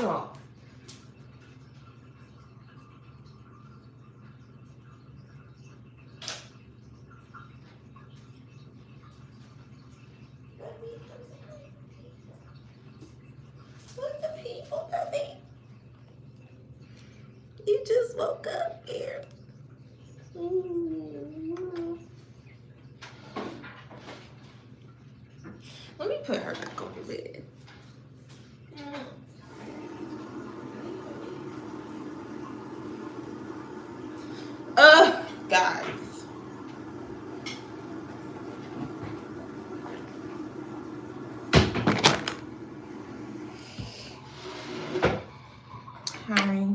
going off. Look, the people coming. You just woke up here. Let me put her back on the bed. Guys. Hi.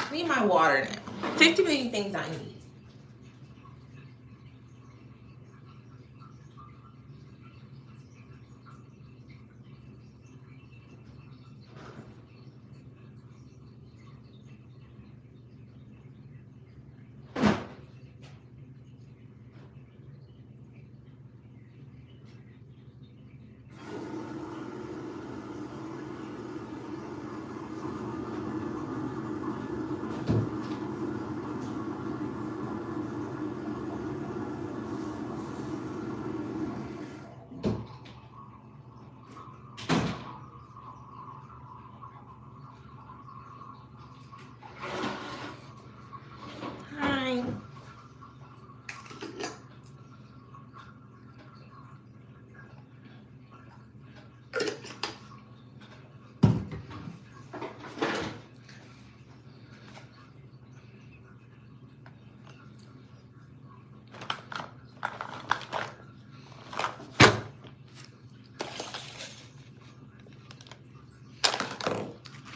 I need my water now. 50 million things I need.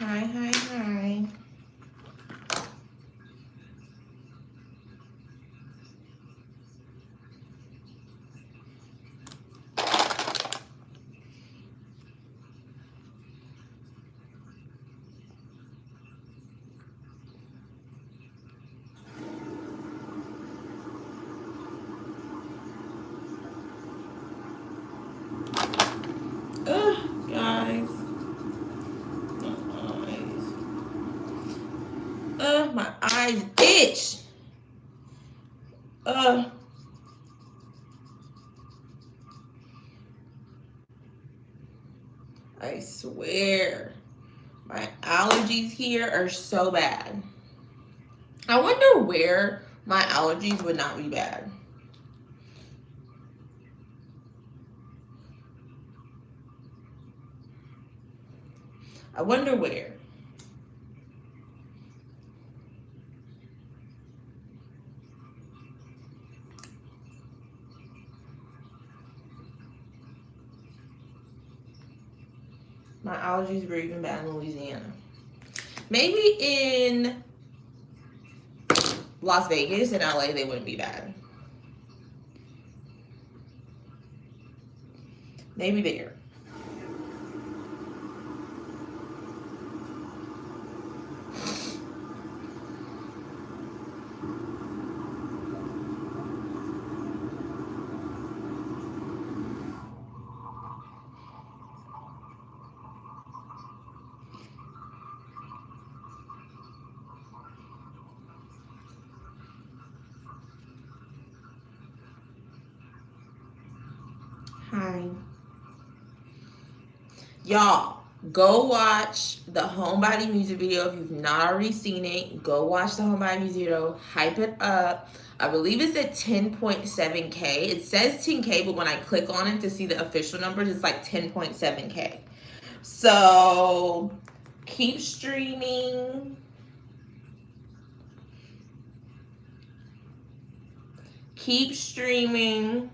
Hi, hi, hi. Guys. My eyes itch. I swear, my allergies here are so bad. I wonder where my allergies would not be bad. I wonder where. My allergies were even bad in Louisiana. Maybe in Las Vegas and LA they wouldn't be bad. Maybe there. Hi. Y'all, go watch the Homebody music video if you've not already seen it. Go watch the Homebody music video. Hype it up. I believe it's at 10.7K. It says 10K, but when I click on it to see the official numbers, it's like 10.7K. So keep streaming. Keep streaming.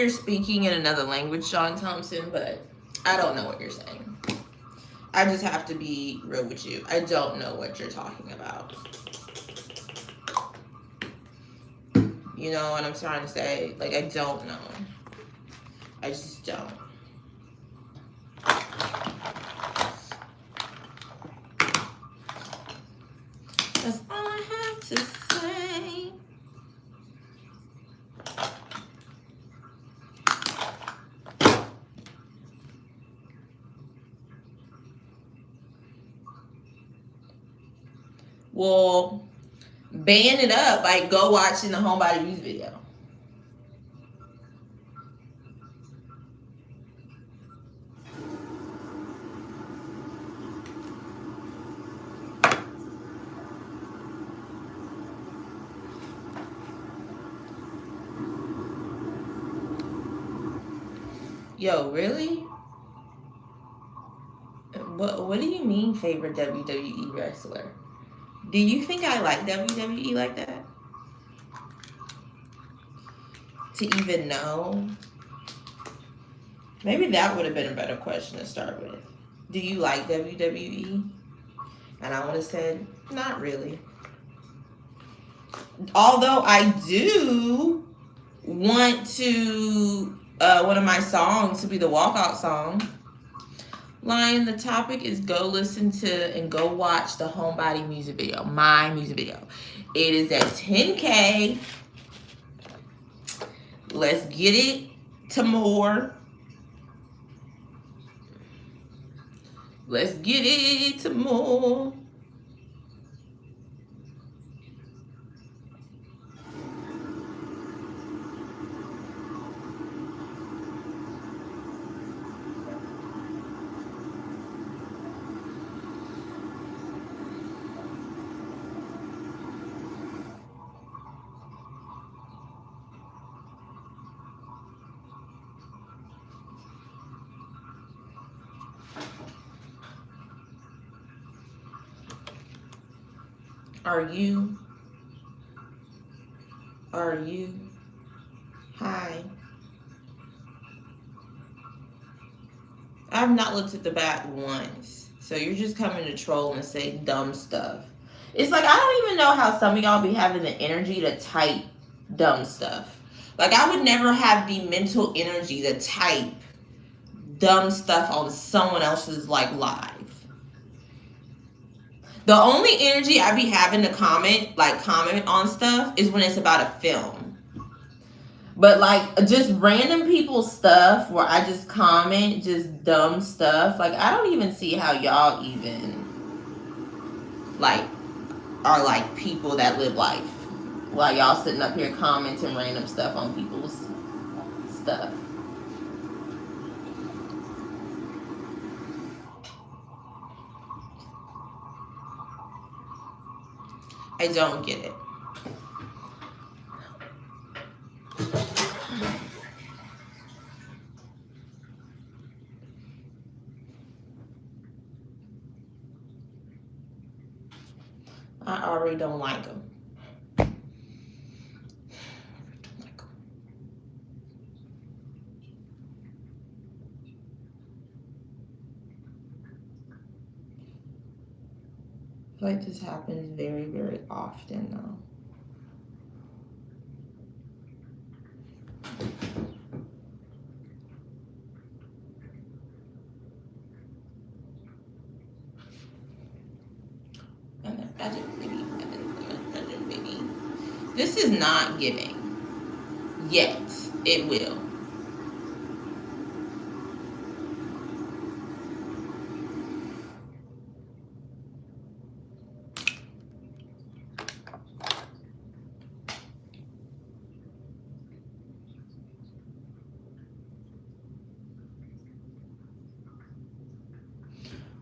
you're speaking in another language, Sean Thompson, but I don't know what you're saying. I just have to be real with you. I don't know what you're talking about. You know what I'm trying to say? Like, I don't know. I just don't. That's all I have to say. Well, ban it up. Like, go watching the Homebody music video. Yo, really? What do you mean favorite WWE wrestler? Do you think I like WWE like that? To even know? Maybe that would have been a better question to start with. Do you like WWE? And I would have said, not really. Although I do want to, one of my songs to be the walkout song. Lion, the topic is go listen to and go watch the Homebody music video, my music video. It is at 10K. Let's get it to more. Let's get it to more. Are you? Hi. I've not looked at the back once. So you're just coming to troll and say dumb stuff. It's like, I don't even know how some of y'all be having the energy to type dumb stuff. Like, I would never have the mental energy to type dumb stuff on someone else's, like, live. The only energy I be having to comment on stuff is when it's about a film. But like just random people's stuff where I just comment just dumb stuff. Like, I don't even see how y'all even like are like people that live life. While y'all sitting up here commenting random stuff on people's stuff. I don't get it. I already don't like them. I feel like this happens very, very often though. This is not giving. Yet. It will.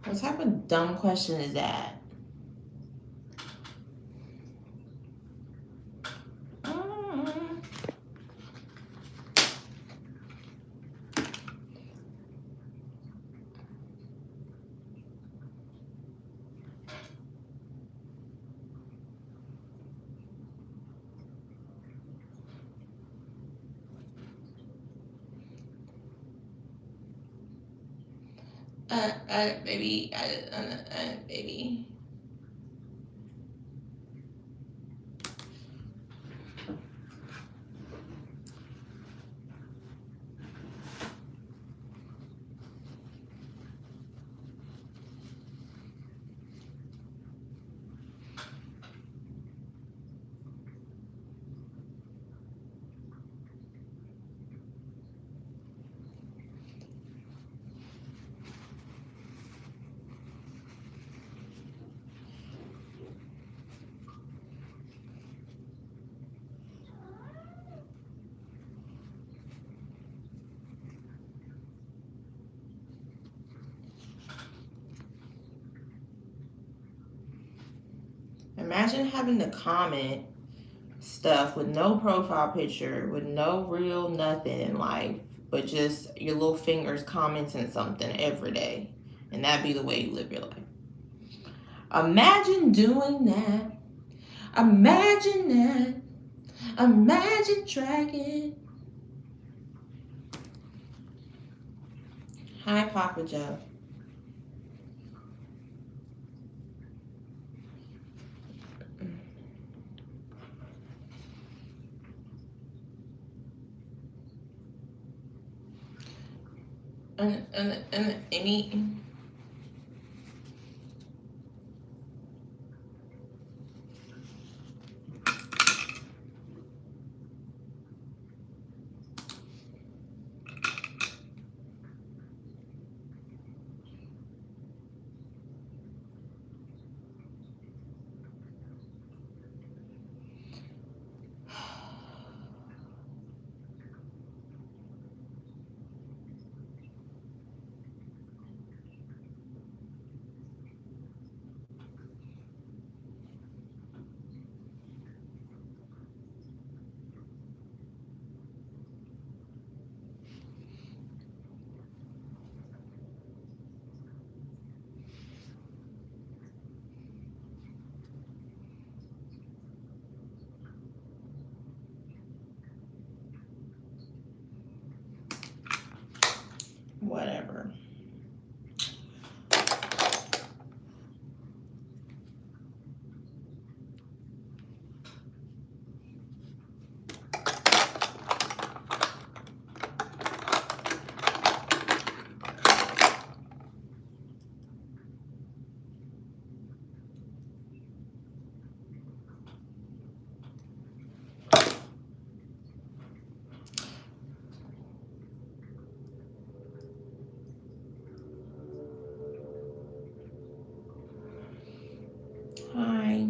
What type of dumb question is that? Baby, baby. Imagine having to comment stuff with no profile picture, with no real nothing in life, but just your little fingers commenting something every day. And that be the way you live your life. Imagine doing that. Imagine that. Imagine dragging. Hi, Papa Joe. And Amy. Whatever. Hi.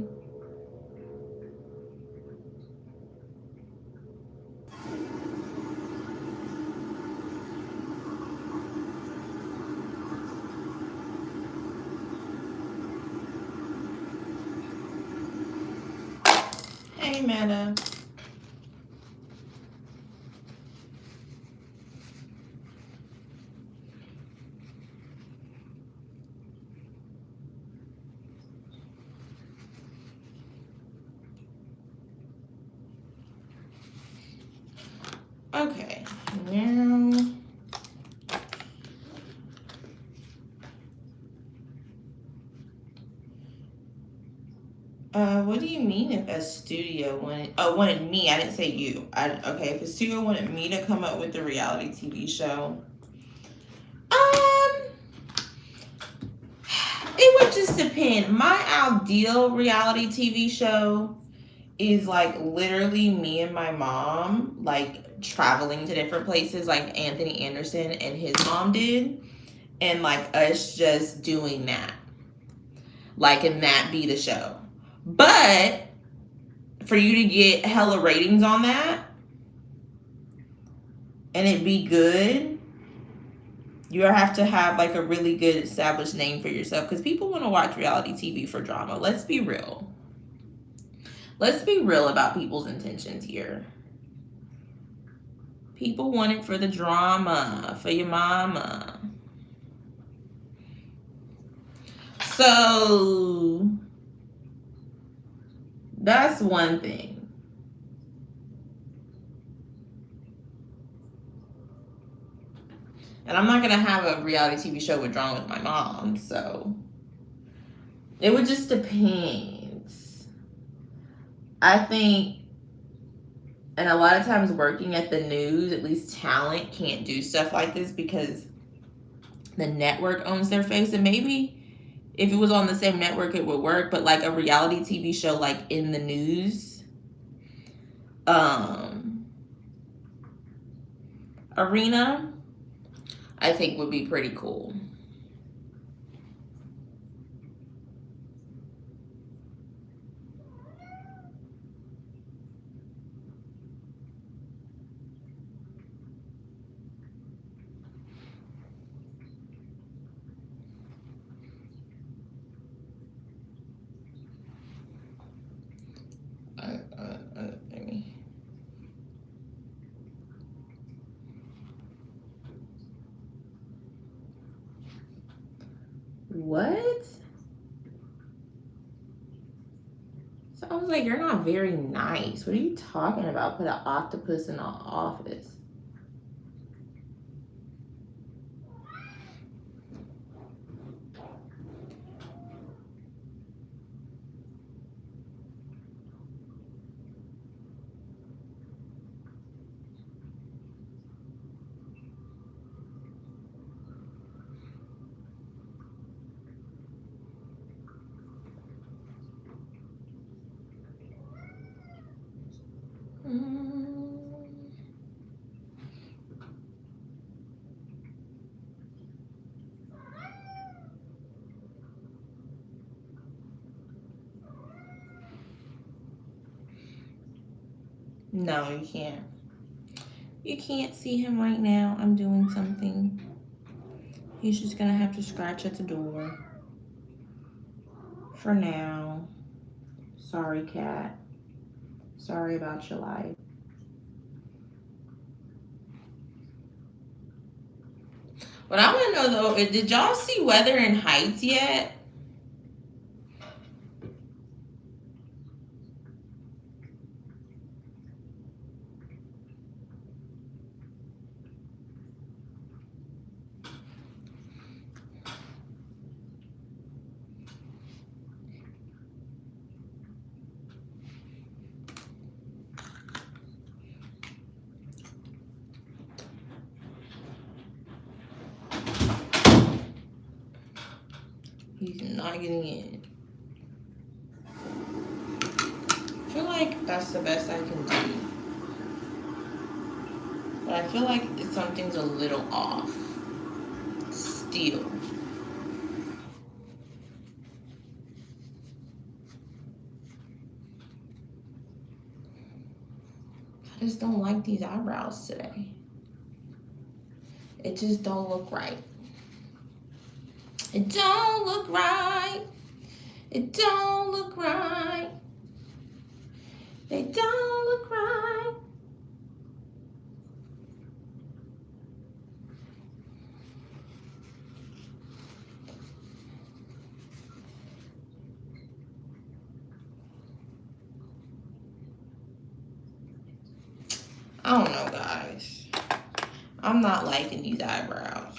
Hey, Meta. Okay, now what do you mean if a studio wanted me? I didn't say you. Okay, if a studio wanted me to come up with a reality TV show, it would just depend. My ideal reality TV show is like literally me and my mom like traveling to different places like Anthony Anderson and his mom did, and like us just doing that, like, and that be the show. But for you to get hella ratings on that and it be good, you have to have like a really good established name for yourself, because people want to watch reality TV for drama. Let's be real. Let's be real about people's intentions here. People want it for the drama, for your mama. So that's one thing. And I'm not going to have a reality TV show withdrawn with my mom, so it would just depend. I think, and a lot of times working at the news, at least talent can't do stuff like this because the network owns their face. And maybe if it was on the same network, it would work. But like a reality TV show, like in the news arena, I think would be pretty cool. What? So I was like, you're not very nice. What are you talking about? Put an octopus in the office. No, you can't. You can't see him right now. I'm doing something. He's just gonna have to scratch at the door. For now. Sorry, cat. Sorry about your life. What I want to know though is, did y'all see Wuthering Heights yet? He's not getting in. I feel like that's the best I can do. But I feel like something's a little off. Still. I just don't like these eyebrows today. It just don't look right. It don't look right. It don't look right. They don't look right. I don't know, guys. I'm not liking these eyebrows.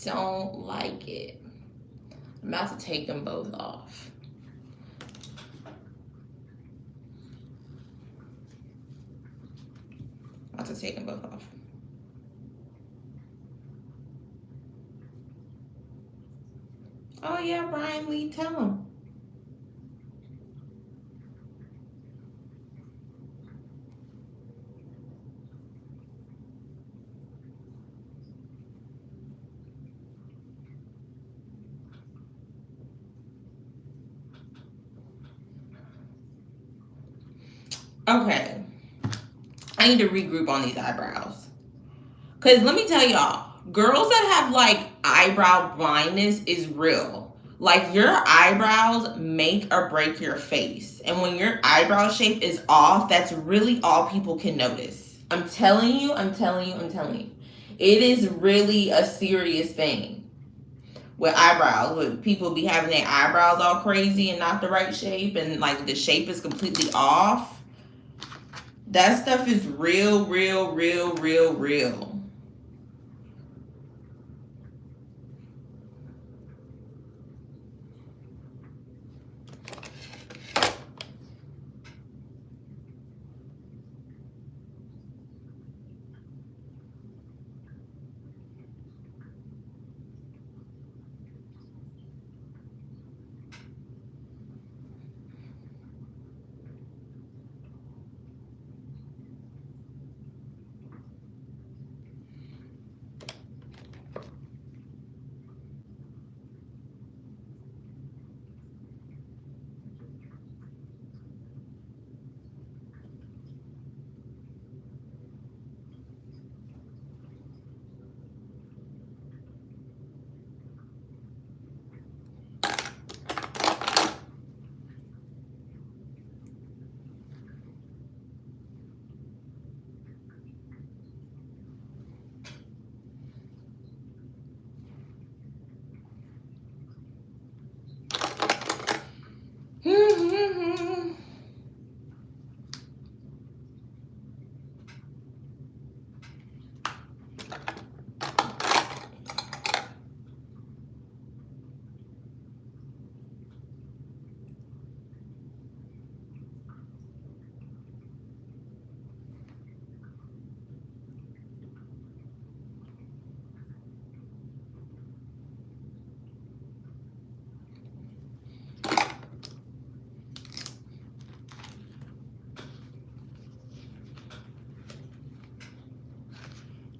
Don't like it. I'm about to take them both off. I'm about to take them both off. Oh yeah, Brian Lee, tell him. Okay, I need to regroup on these eyebrows. Because let me tell y'all, girls that have like eyebrow blindness is real. Like, your eyebrows make or break your face. And when your eyebrow shape is off, that's really all people can notice. I'm telling you, I'm telling you, I'm telling you. It is really a serious thing with eyebrows. With people be having their eyebrows all crazy and not the right shape, and like the shape is completely off. That stuff is real, real, real, real, real.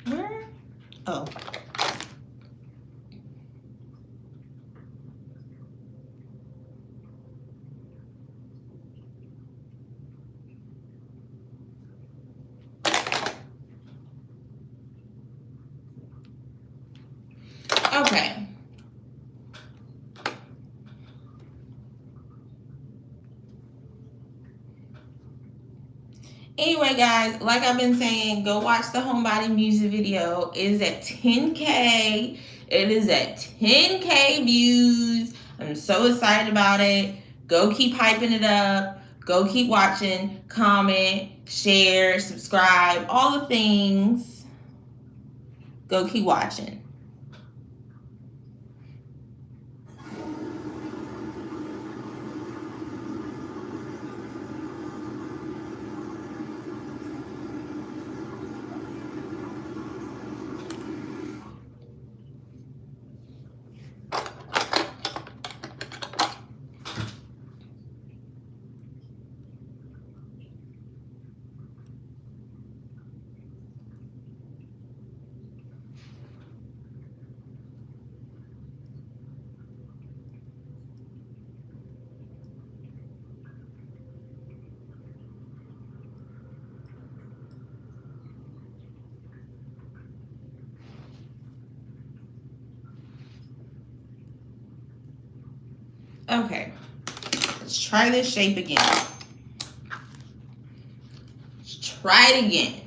Where? Oh. Okay. Anyway, guys, like I've been saying, go watch the Homebody music video. It is at 10K. It is at 10K views. I'm so excited about it. Go keep hyping it up. Go keep watching, comment, share, subscribe, all the things. Go keep watching. Okay, let's try this shape again. Let's try it again.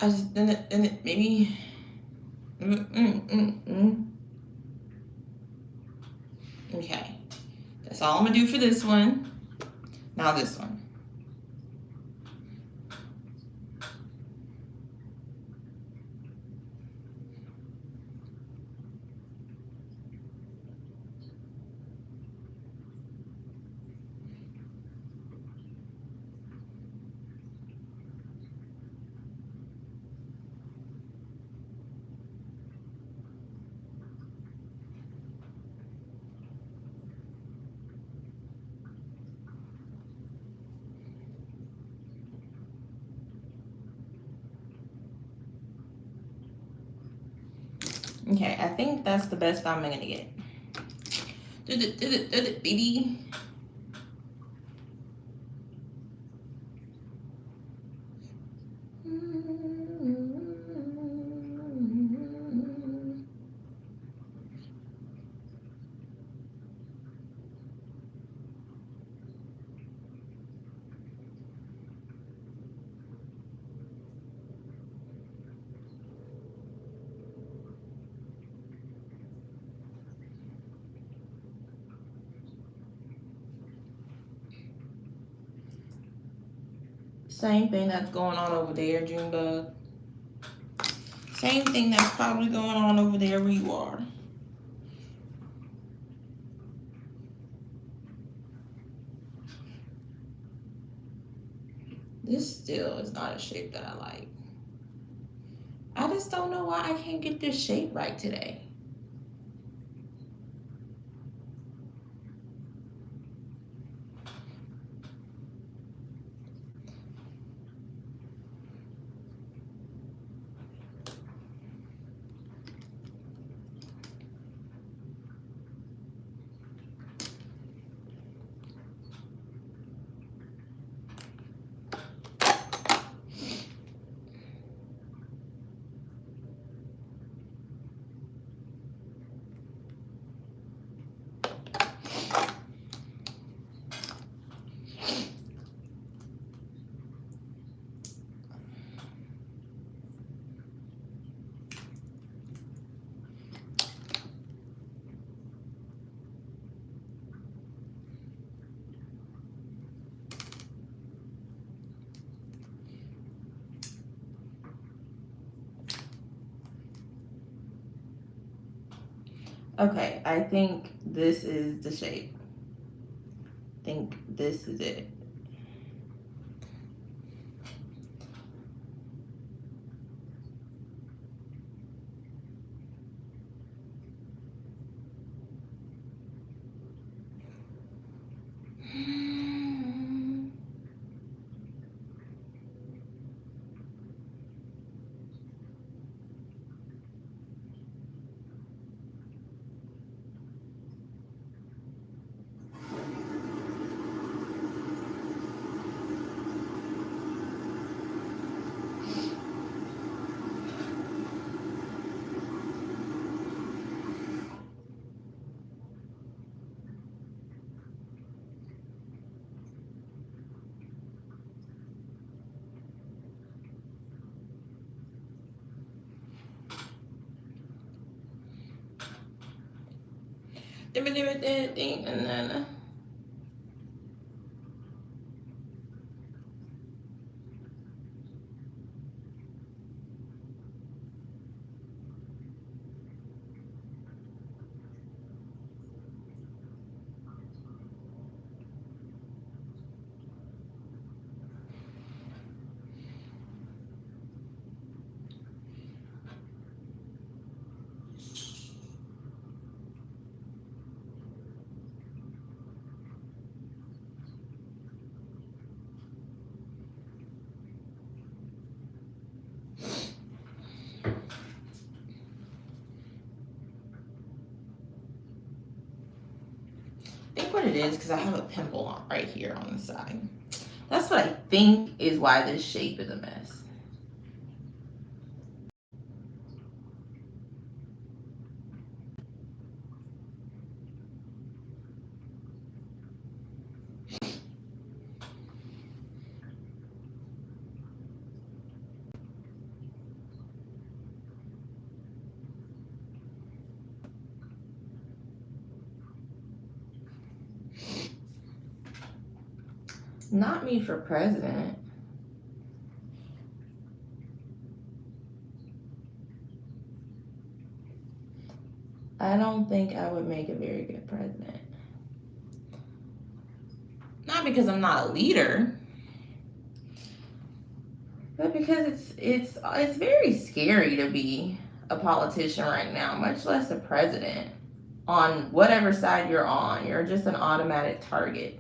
I just maybe. Okay, that's all I'm gonna do for this one. Now this one. Okay, I think that's the best I'm gonna get. Do it, baby. Same thing that's going on over there, Junebug. Same thing that's probably going on over there where you are. This still is not a shape that I like. I just don't know why I can't get this shape right today. Okay, I think this is the shape. I think this is it. I think what it is, because I have a pimple on right here on the side. That's what I think is why this shape is a mess. Not me for president. I don't think I would make a very good president. Not because I'm not a leader, but because it's very scary to be a politician right now, much less a president. On whatever side you're on, you're just an automatic target.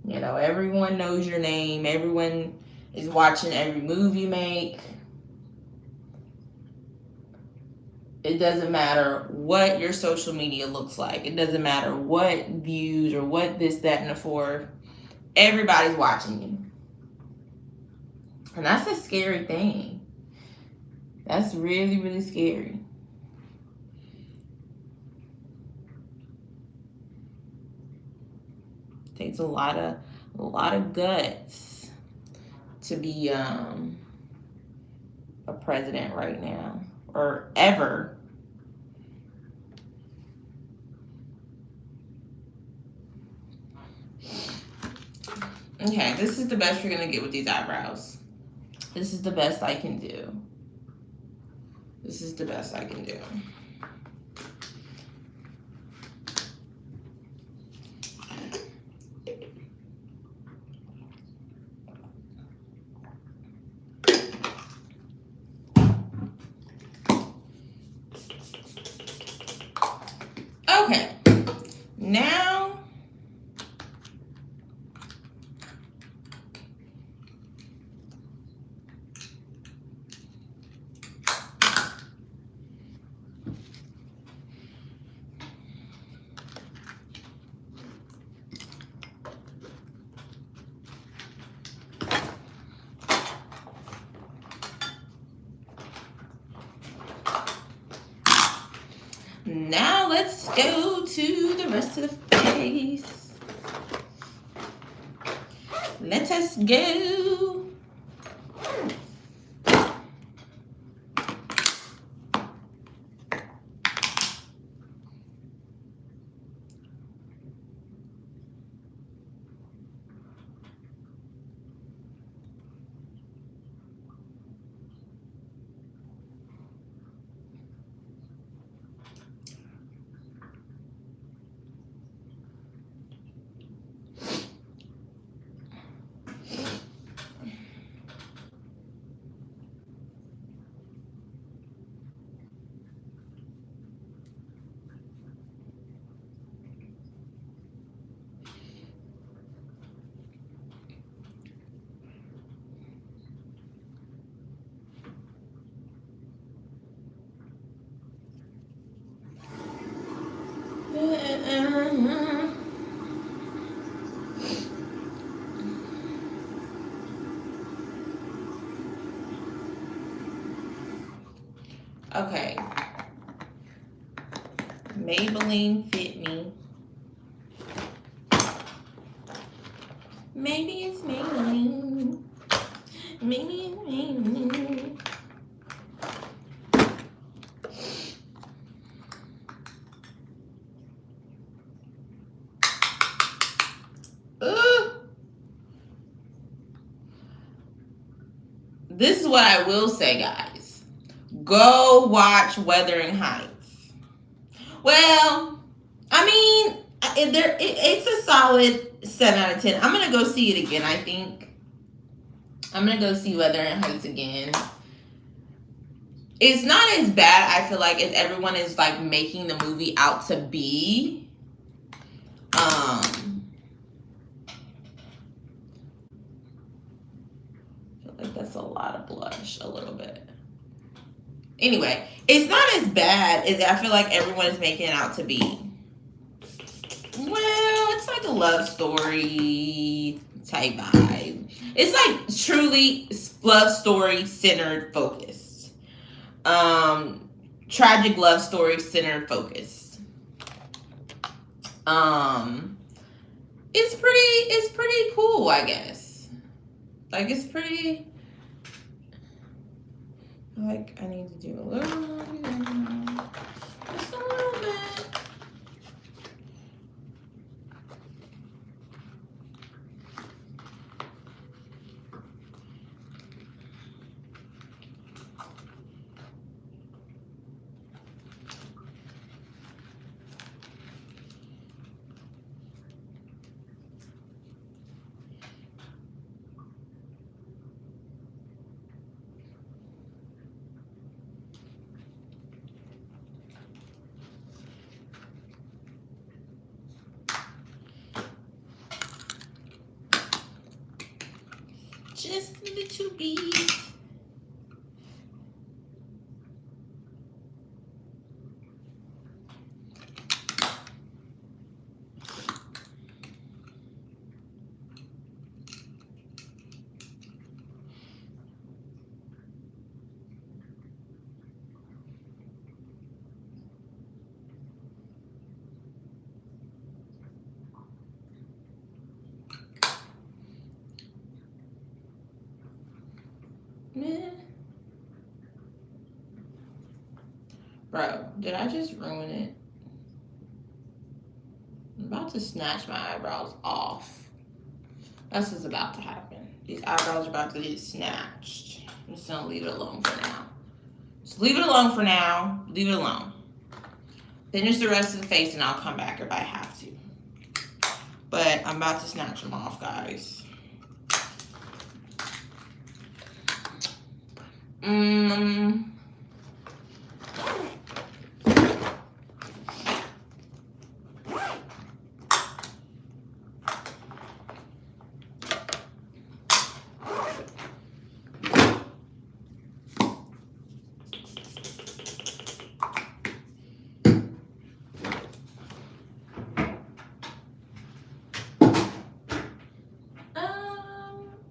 You know, everyone knows your name. Everyone is watching every move you make. It doesn't matter what your social media looks like. It doesn't matter what views or what this, that, and the fourth. Everybody's watching you. And that's a scary thing. That's really, really scary. It takes a lot of guts to be a president right now, or ever. Okay, this is the best you're gonna get with these eyebrows. This is the best I can do. This is the best I can do. Okay, now let's go to the rest of the face. Let us go. Okay. Maybelline Fit Me. Maybe it's Maybelline. Maybe it's Maybelline. This is what I will say, guys. Go watch Wuthering Heights. Well, I mean, it's a solid 7 out of 10. I'm going to go see it again, I think. I'm going to go see Wuthering Heights again. It's not as bad, I feel like, as everyone is, like, making the movie out to be. I feel like that's a lot of blush, a little bit. Anyway, it's not as bad as I feel like everyone is making it out to be. Well, it's like a love story type vibe. It's like truly love story centered focused. Tragic love story centered focused. It's pretty cool, I guess. Like, it's pretty. Like, I need to do a little more, just a little bit. just a little bit. Bro, did I just ruin it? I'm about to snatch my eyebrows off. That's what's about to happen. These eyebrows are about to get snatched. I'm just gonna leave it alone for now. Just leave it alone for now. Leave it alone. Finish the rest of the face and I'll come back if I have to. But I'm about to snatch them off, guys.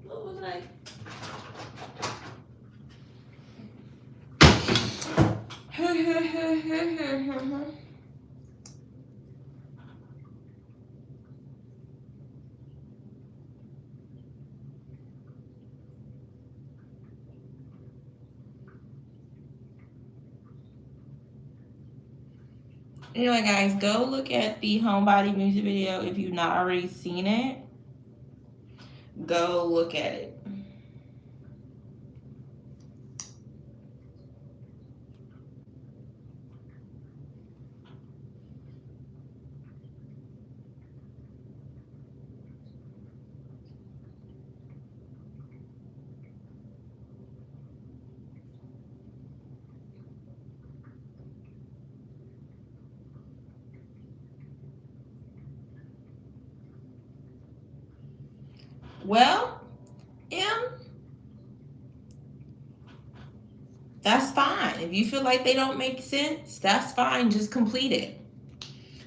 What was I? Anyway, guys, go look at the Homebody music video if you've not already seen it. Go look at it. Well, that's fine. If you feel like they don't make sense, that's fine. Just complete it.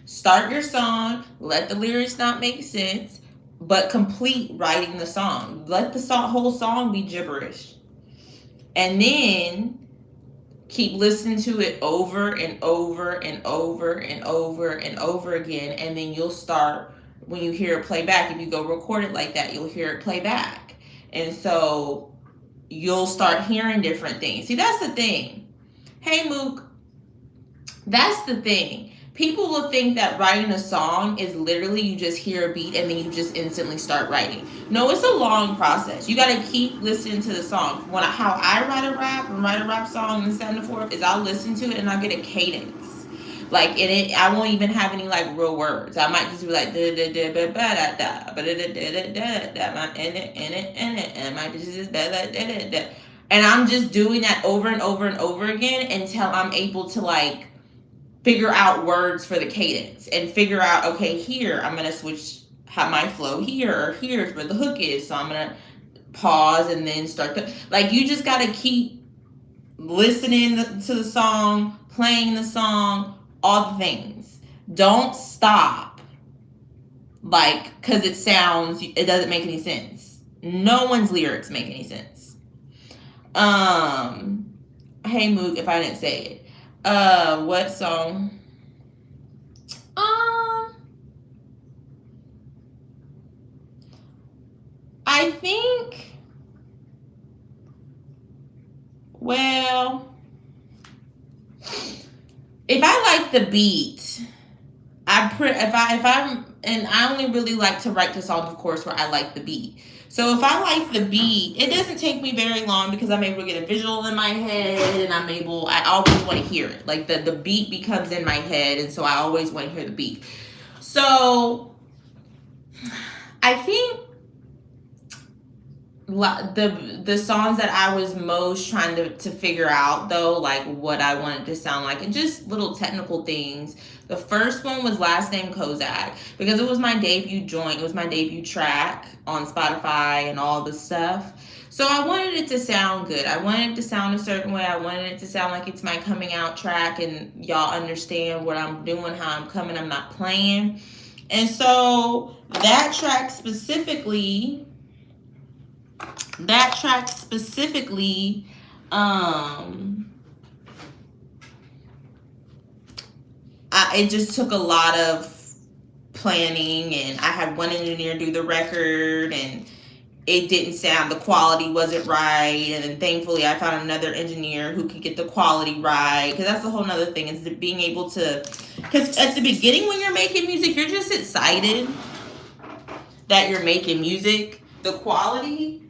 Start your song. Let the lyrics not make sense, but complete writing the song. Let the whole song be gibberish. And then keep listening to it over and over and over and over and over again. And then you'll start, when you hear it play back, if you go record it like that, you'll hear it play back. And so you'll start hearing different things. See, that's the thing. Hey, Mook. That's the thing. People will think that writing a song is literally you just hear a beat and then you just instantly start writing. No, it's a long process. You got to keep listening to the song. How I write a rap song and send it forth is I'll listen to it and I'll get a cadence. Like in it, I won't even have any like real words. I might just be like da da da da da da da da da and might be just da da da da. And I'm just doing that over and over and over again until I'm able to like figure out words for the cadence and figure out, okay, here I'm gonna switch my flow here, or here's where the hook is, so I'm gonna pause and then start to, like, you just gotta keep listening to the song, playing the song, all the things. Don't stop, like, because it doesn't make any sense. No one's lyrics make any sense. Hey Mook, if I didn't say it. What song? I think, well, if I like the beat, and I only really like to write the song, of course, where I like the beat. So if I like the beat, it doesn't take me very long because I'm able to get a visual in my head and I always want to hear it. Like the beat becomes in my head, and so I always want to hear the beat. So I think the songs that I was most trying to figure out, though, like what I wanted to sound like, and just little technical things The first one was Last Name Kozak because it was my debut joint. It was my debut track on Spotify and all the stuff. So I wanted it to sound good. I wanted it to sound a certain way. I wanted it to sound like it's my coming out track and y'all understand what I'm doing, how I'm coming, I'm not playing. And so that track specifically, it just took a lot of planning, and I had one engineer do the record, and it didn't sound, the quality wasn't right, and then thankfully I found another engineer who could get the quality right, because that's a whole nother thing, is being able to, because at the beginning when you're making music, you're just excited that you're making music. The quality,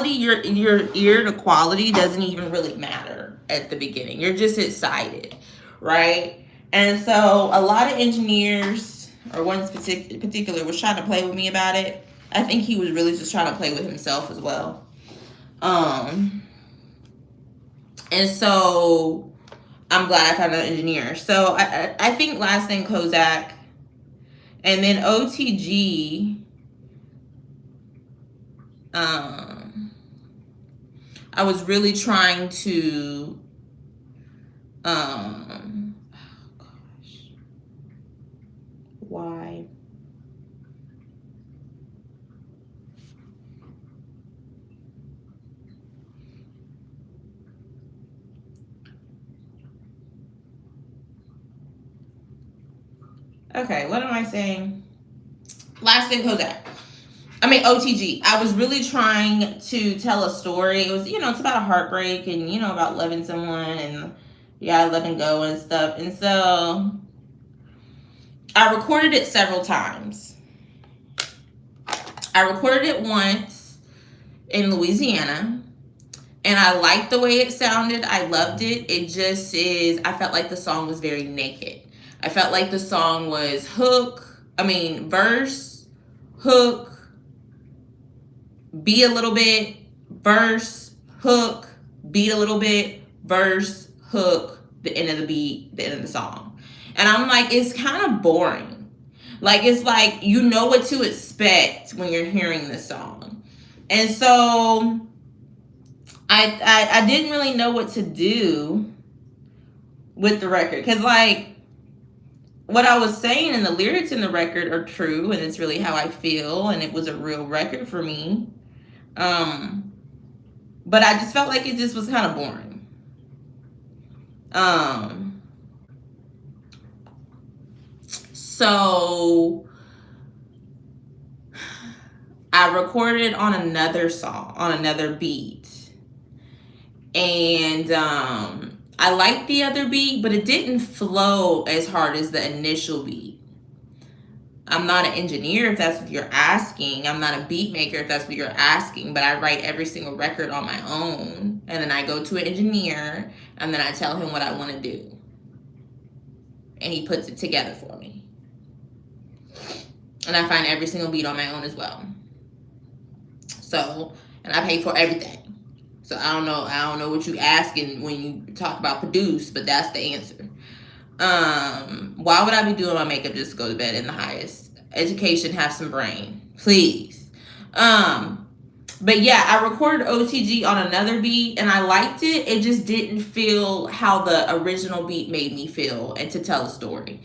your ear to quality doesn't even really matter at the beginning. You're just excited, right? And so a lot of engineers, or one in particular, was trying to play with me about it. I think he was really just trying to play with himself as well. And so I'm glad I found an engineer. So I think Last Name Kozak, and then OTG. I was really trying to, oh gosh, why? Okay, what am I saying? Last Name Kozak. OTG. I was really trying to tell a story. It was, it's about a heartbreak and, about loving someone and, letting go and stuff. And so I recorded it several times. I recorded it once in Louisiana, and I liked the way it sounded. I loved it. It just is, I felt like the song was very naked. I felt like the song was verse, hook, beat a little bit, verse, hook, beat a little bit, verse, hook, the end of the beat, the end of the song. And I'm like, it's kind of boring. Like, it's like, you know what to expect when you're hearing this song. And so I didn't really know what to do with the record. Because, like, what I was saying and the lyrics in the record are true, and it's really how I feel, and it was a real record for me. But I just felt like it just was kind of boring. So I recorded on another song, on another beat. And I liked the other beat, but it didn't flow as hard as the initial beat. I'm not an engineer, if that's what you're asking. I'm not a beat maker, if that's what you're asking. But I write every single record on my own. And then I go to an engineer, and then I tell him what I want to do. And he puts it together for me. And I find every single beat on my own as well. So, and I pay for everything. So I don't know what you asking when you talk about produce, but that's the answer. Why would I be doing my makeup just to go to bed in the highest? Education, have some brain, please. But yeah, I recorded OTG on another beat, and I liked it. It just didn't feel how the original beat made me feel and to tell a story.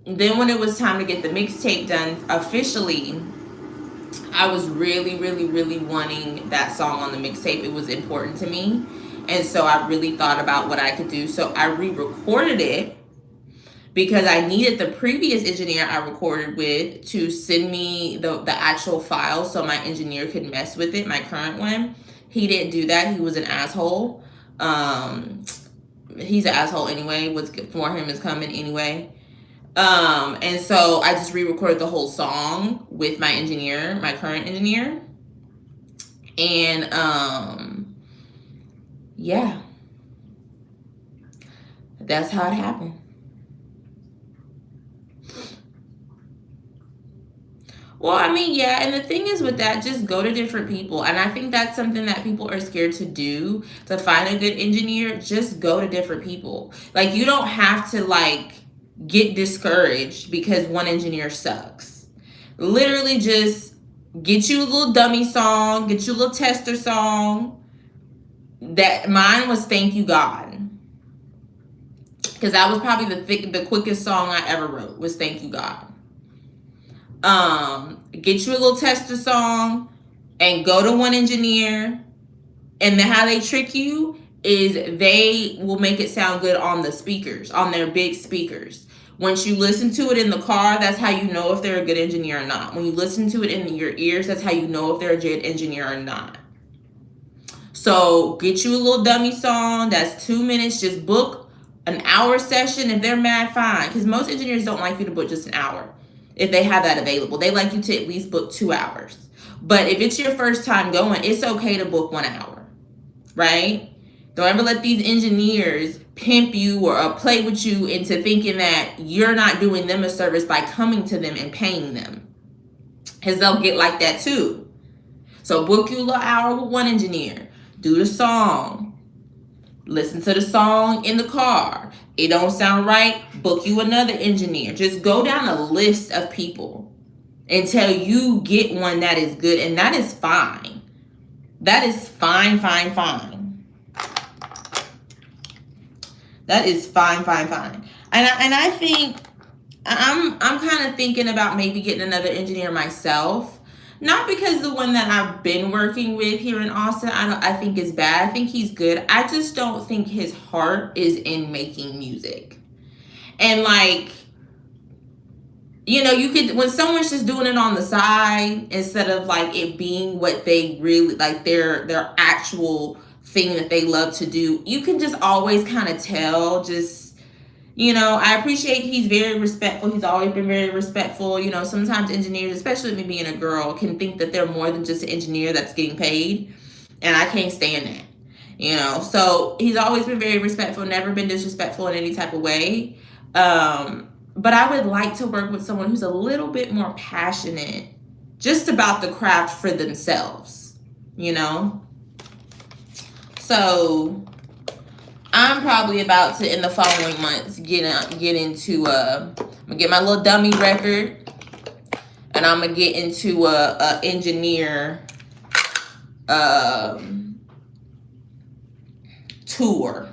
Then when it was time to get the mixtape done officially, I was really, really, really wanting that song on the mixtape. It was important to me. And so I really thought about what I could do. So I re-recorded it because I needed the previous engineer I recorded with to send me the actual file so my engineer could mess with it, my current one. He didn't do that. He was an asshole. He's an asshole anyway. What's good for him is coming anyway. And so I just re-recorded the whole song with my engineer, my current engineer. And, yeah, that's how it happened. Well, I mean, yeah, and the thing is with that, just go to different people. And I think that's something that people are scared to do, to find a good engineer. Just go to different people. Like, you don't have to, like, get discouraged because one engineer sucks. Literally just get you a little dummy song, get you a little tester song. That mine was Thank You God. Because that was probably the quickest song I ever wrote was Thank You God. Get you a little tester song and go to one engineer, and then how they trick you is they will make it sound good on the speakers, on their big speakers. Once you listen to it in the car, that's how you know if they're a good engineer or not. When you listen to it in your ears, that's how you know if they're a good engineer or not. So get you a little dummy song that's 2 minutes. Just book an hour session. If they're mad, fine, because most engineers don't like you to book just an hour. If they have that available, they like you to at least book 2 hours. But if it's your first time going, it's okay to book 1 hour, right? Don't ever let these engineers pimp you or play with you into thinking that you're not doing them a service by coming to them and paying them, because they'll get like that too. So book you a little hour with one engineer, do the song, listen to the song in the car. It don't sound right, book you another engineer. Just go down a list of people until you get one that is good, and that is fine. That is fine. That is fine. And I think I'm kind of thinking about maybe getting another engineer myself. Not because the one that I've been working with here in Austin, I think is bad. I think he's good. I just don't think his heart is in making music. And like, you know, you could, when someone's just doing it on the side instead of like it being what they really like, their actual thing that they love to do, you can just always kind of tell. Just, you know, I appreciate he's very respectful. He's always been very respectful. You know, sometimes engineers, especially me being a girl, can think that they're more than just an engineer that's getting paid. And I can't stand that. You know, so he's always been very respectful, never been disrespectful in any type of way. But I would like to work with someone who's a little bit more passionate just about the craft for themselves, you know? So I'm probably about to, in the following months, get into I'm gonna get my little dummy record, and I'm gonna get into a engineer tour.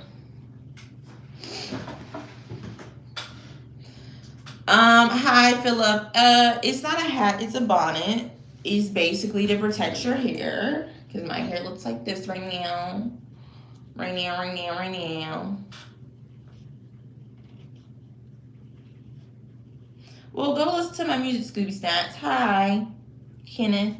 Hi Philip. It's not a hat, it's a bonnet. It's basically to protect your hair, because my hair looks like this right now. Right now. Well, go listen to my music, Scooby Stats. Hi, Kenneth.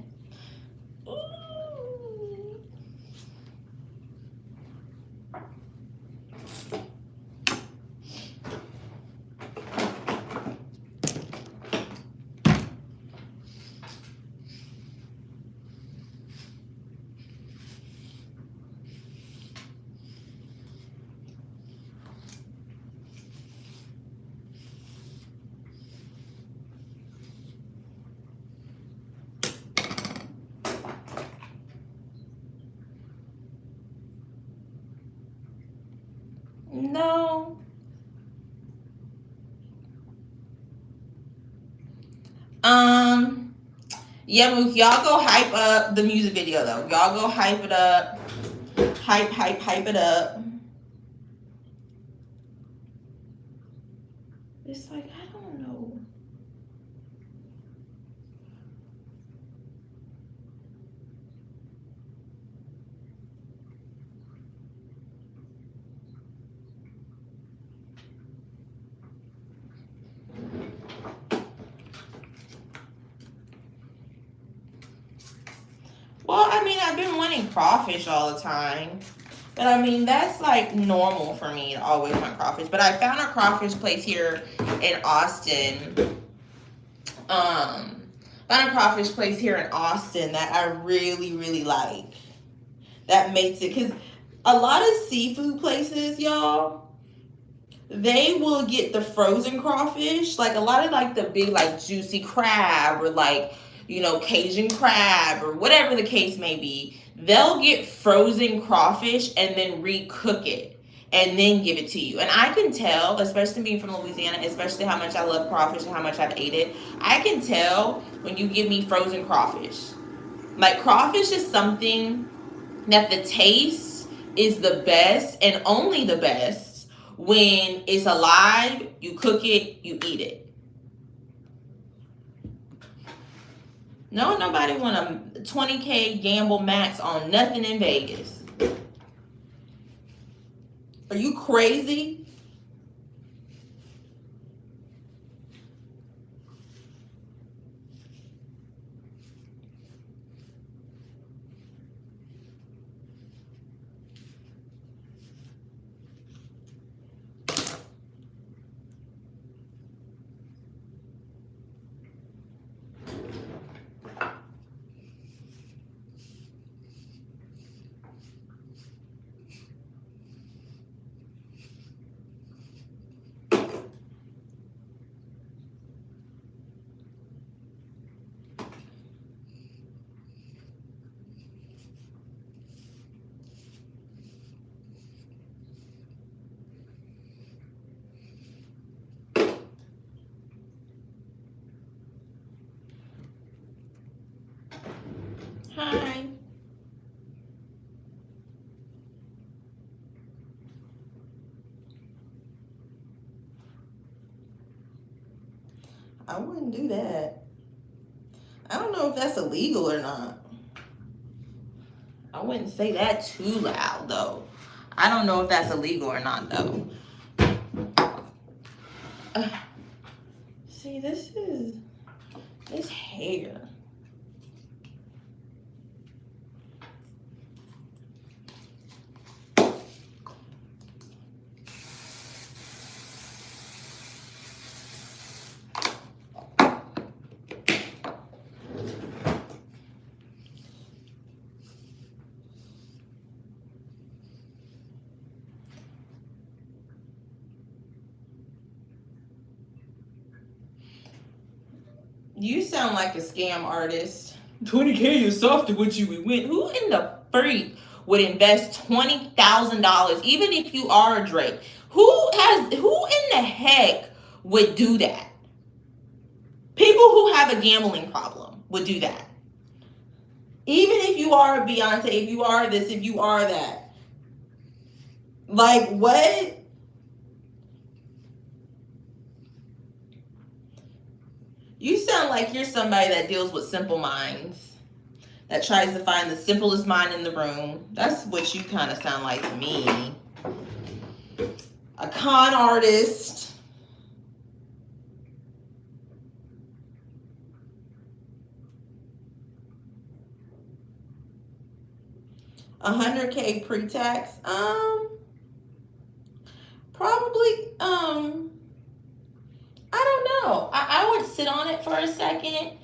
No. Yeah, Mook, y'all go hype up the music video though. Y'all go hype it up. Hype it up. It's like, I don't know. Well, I mean, I've been wanting crawfish all the time. But I mean, that's like normal for me to always want crawfish. But I found a crawfish place here in Austin. Found a crawfish place here in Austin that I really like. That makes it, because a lot of seafood places, y'all, they will get the frozen crawfish. Like a lot of like the big like juicy crab or like Cajun crab or whatever the case may be, they'll get frozen crawfish and then recook it and then give it to you. And I can tell, especially being from Louisiana, especially how much I love crawfish and how much I've ate it, I can tell when you give me frozen crawfish. Like, crawfish is something that the taste is the best and only the best when it's alive, you cook it, you eat it. No, nobody want a 20K gamble max on nothing in Vegas. Are you crazy? Hi. I wouldn't do that. I don't know if that's illegal or not. I wouldn't say that too loud, though. I don't know if that's illegal or not, though. See, this hair. You sound like a scam artist. 20K is soft to what you would win. Who in the freak would invest $20,000, even if you are a Drake? Who in the heck would do that? People who have a gambling problem would do that. Even if you are a Beyonce, if you are this, if you are that. Like, what? You sound like you're somebody that deals with simple minds, that tries to find the simplest mind in the room. That's what you kind of sound like to me. A con artist. $100K pre-tax. Probably, I don't know. I would sit on it for a second.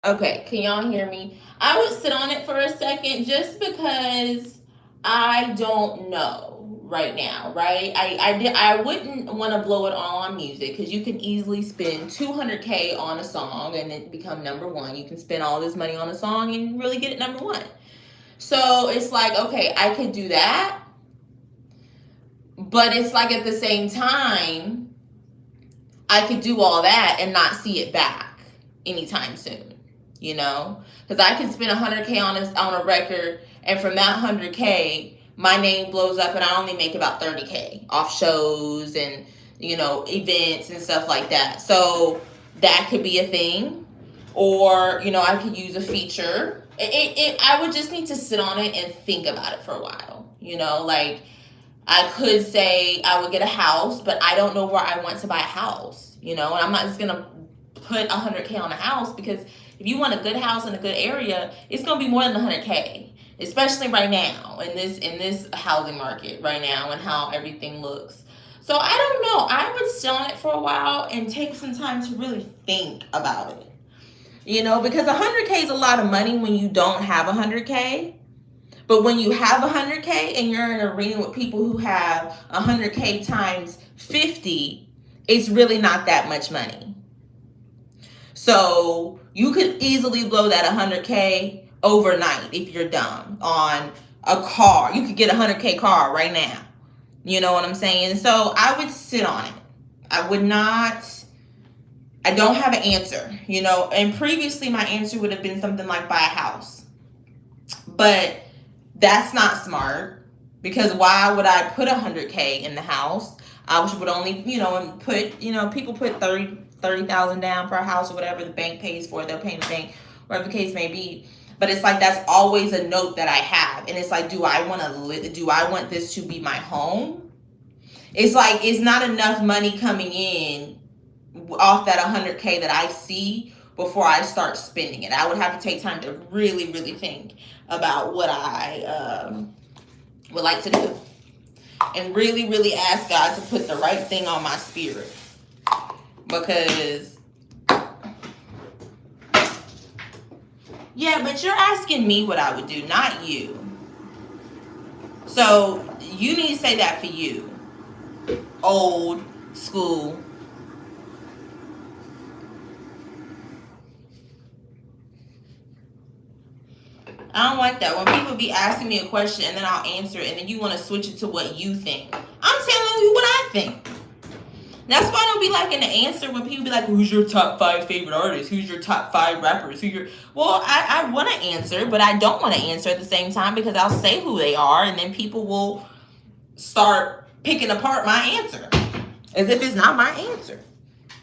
Okay, can y'all hear me? I would sit on it for a second just because I don't know right now, right? I wouldn't want to blow it all on music because you can easily spend $200K on a song and it become number one. You can spend all this money on a song and really get it number one. So it's like, okay, I could do that. But it's like at the same time, I could do all that and not see it back anytime soon. Because I can spend $100K on a record, and from that $100K, my name blows up and I only make about $30K off shows and events and stuff like that. So that could be a thing, or I could use a feature. I would just need to sit on it and think about it for a while. Like, I could say I would get a house, but I don't know where I want to buy a house. And I'm not just gonna put $100K on a house, because if you want a good house in a good area, it's gonna be more than $100K, especially right now in this housing market right now and how everything looks. So I don't know. I would sit on it for a while and take some time to really think about it. Because $100K is a lot of money when you don't have $100K. But when you have $100K and you're in an arena with people who have $100K times 50, it's really not that much money. So you could easily blow that 100K overnight if you're dumb on a car. You could get a 100K car right now. You know what I'm saying? So I would sit on it. I would not. I don't have an answer, you know. And previously, my answer would have been something like buy a house. But that's not smart, because why would I put 100K in the house? I would only, you know, and put, you know, people put 30,000 down for a house or whatever the bank pays for. They'll pay the bank, whatever the case may be. But it's like that's always a note that I have, and it's like, do I want this to be my home? It's like it's not enough money coming in off that 100K that I see before I start spending it. I would have to take time to really, really think about what I would like to do, and really, really ask God to put the right thing on my spirit. Because, yeah, but you're asking me what I would do, not you. So you need to say that for you. Old school. I don't like that. When people be asking me a question and then I'll answer it and then you want to switch it to what you think. I'm telling you what I think. That's why I don't be liking the answer when people be like, who's your top 5 favorite artists? Who's your top 5 rappers? Well, I want to answer, but I don't want to answer at the same time, because I'll say who they are and then people will start picking apart my answer as if it's not my answer.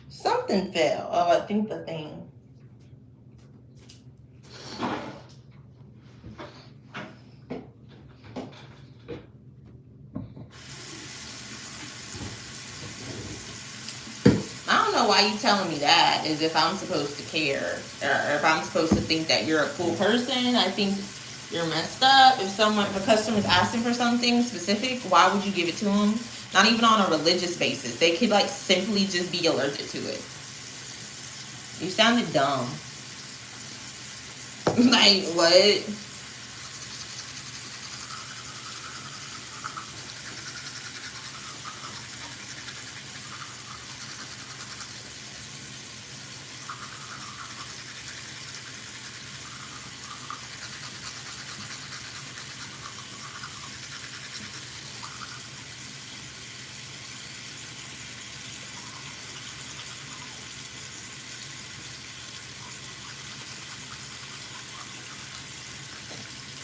Something fell. Oh, I think the thing. I don't know why you telling me that, as if I'm supposed to care, or if I'm supposed to think that you're a cool person. I think you're messed up. If a customer's asking for something specific, why would you give it to them? Not even on a religious basis. They could like simply just be allergic to it. You sounded dumb. Like, what?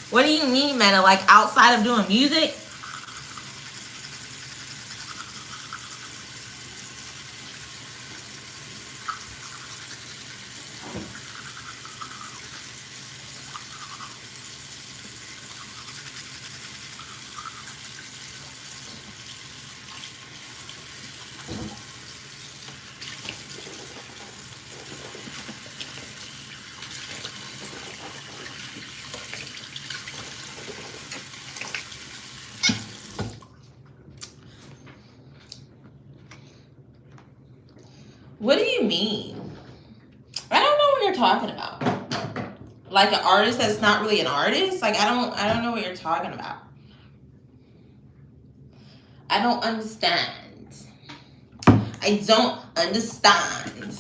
What do you mean, man? Like, outside of doing music? What do you mean? I don't know what you're talking about. Like an artist that's not really an artist? Like, I don't know what you're talking about. I don't understand. I don't understand.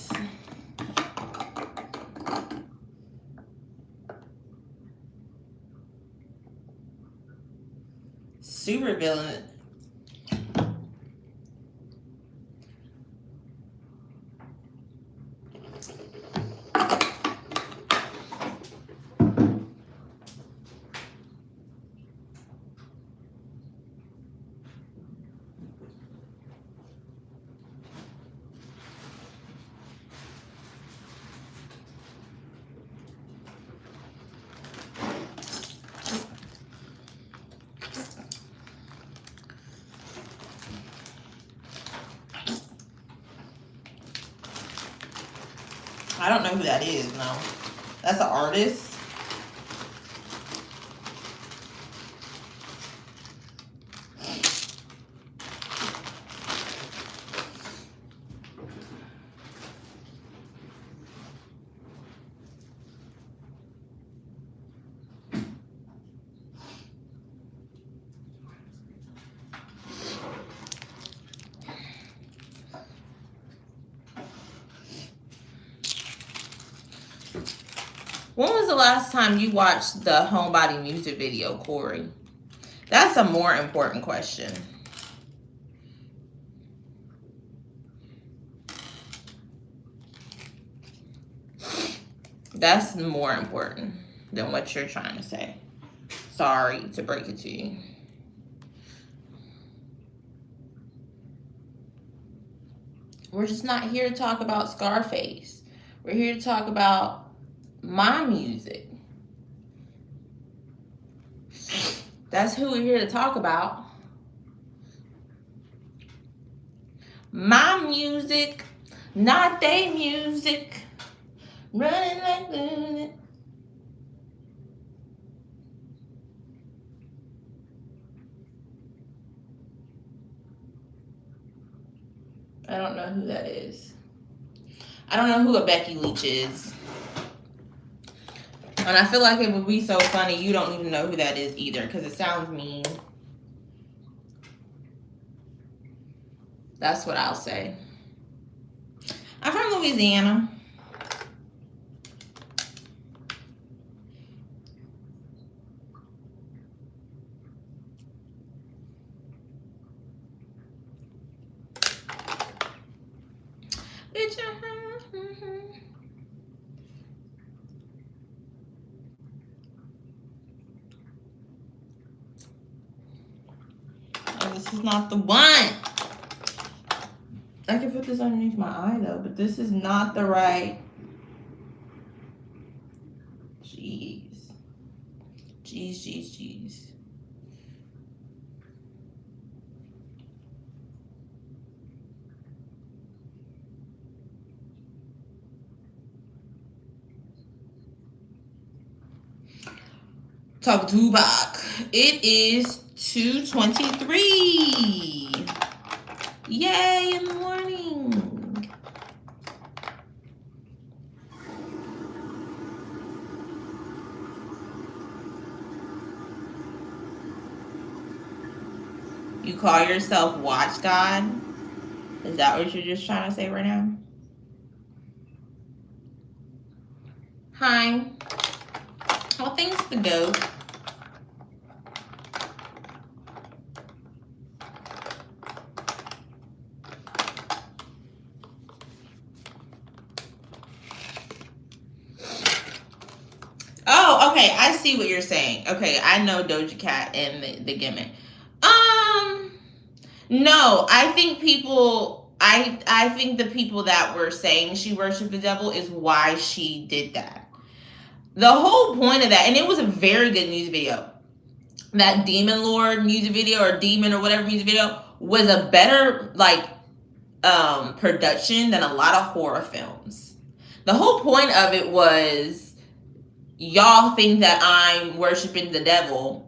Super villain. I don't know who that is, no. That's an artist. last time you watched the Homebody music video, Corey? That's a more important question. That's more important than what you're trying to say. Sorry to break it to you. We're just not here to talk about Scarface. We're here to talk about my music. That's who we're here to talk about. My music, not they music. Running like lunatic. I don't know who that is. I don't know who a Becky Leach is. And I feel like it would be so funny you don't even know who that is either, because it sounds mean. That's what I'll say. I'm from Louisiana. Oh, this is not the one. I can put this underneath my eye though, but this is not the right. Jeez. Jeez. Talk Tupac. It is 2:23. Yay, in the morning. You call yourself Watch God? Is that what you're just trying to say right now? Hi. Well, thanks the goat. Oh, okay. I see what you're saying. Okay, I know Doja Cat and the gimmick. No, I think people. I think the people that were saying she worshiped the devil is why she did that. The whole point of that, and it was a very good music video. That Demon Lord music video or Demon or whatever music video was a better production than a lot of horror films. The whole point of it was, y'all think that I'm worshiping the devil.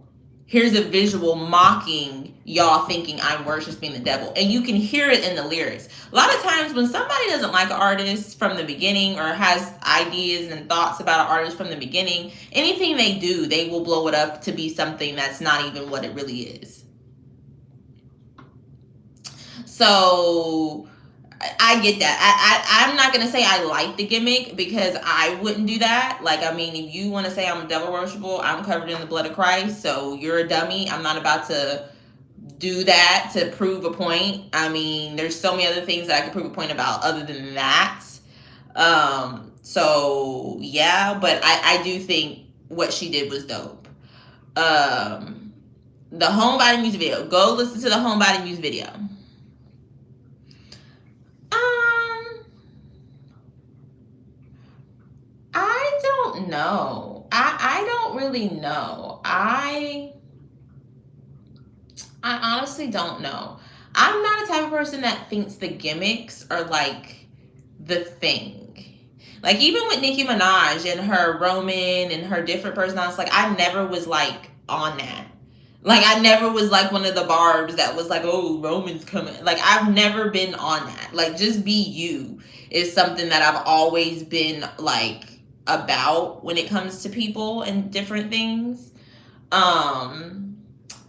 Here's a visual mocking y'all thinking I'm worshiping the devil. And you can hear it in the lyrics. A lot of times when somebody doesn't like an artist from the beginning or has ideas and thoughts about an artist from the beginning, anything they do, they will blow it up to be something that's not even what it really is. So I get that. I'm not going to say I like the gimmick because I wouldn't do that. Like, I mean, if you want to say I'm a devil worshiper, I'm covered in the blood of Christ. So you're a dummy. I'm not about to do that to prove a point. I mean, there's so many other things that I could prove a point about other than that. So yeah, but I do think what she did was dope. The Homebody music video. Go listen to the Homebody music video. I don't know. I don't really know. I honestly don't know. I'm not a type of person that thinks the gimmicks are like the thing. Like even with Nicki Minaj and her Roman and her different personalities, like I never was like on that. Like I never was like one of the barbs that was like, oh, Roman's coming. Like I've never been on that. Like just be you is something that I've always been like about when it comes to people and different things.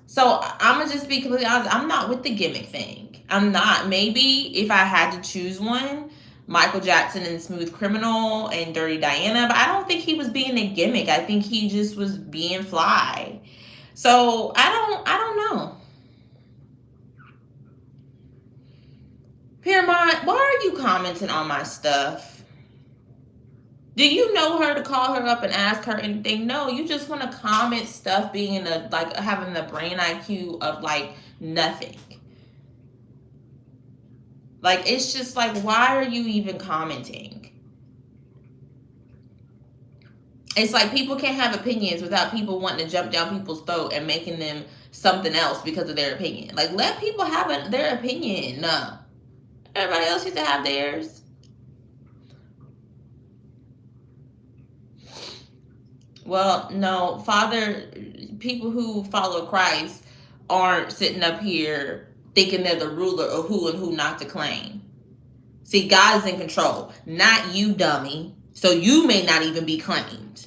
So I'm gonna just be completely honest. I'm not with the gimmick thing. I'm not. Maybe if I had to choose one, Michael Jackson in Smooth Criminal and Dirty Diana, but I don't think he was being a gimmick. I think he just was being fly. So I don't know. Paramount, why are you commenting on my stuff? Do you know her to call her up and ask her anything? No, you just want to comment stuff being like having the brain IQ of like nothing. Like, it's just like, why are you even commenting? It's like people can't have opinions without people wanting to jump down people's throat and making them something else because of their opinion. Like, let people have their opinion. No. Everybody else used to have theirs. Well, no, people who follow Christ aren't sitting up here thinking they're the ruler of who and who not to claim. See, God is in control, not you, dummy. So you may not even be claimed.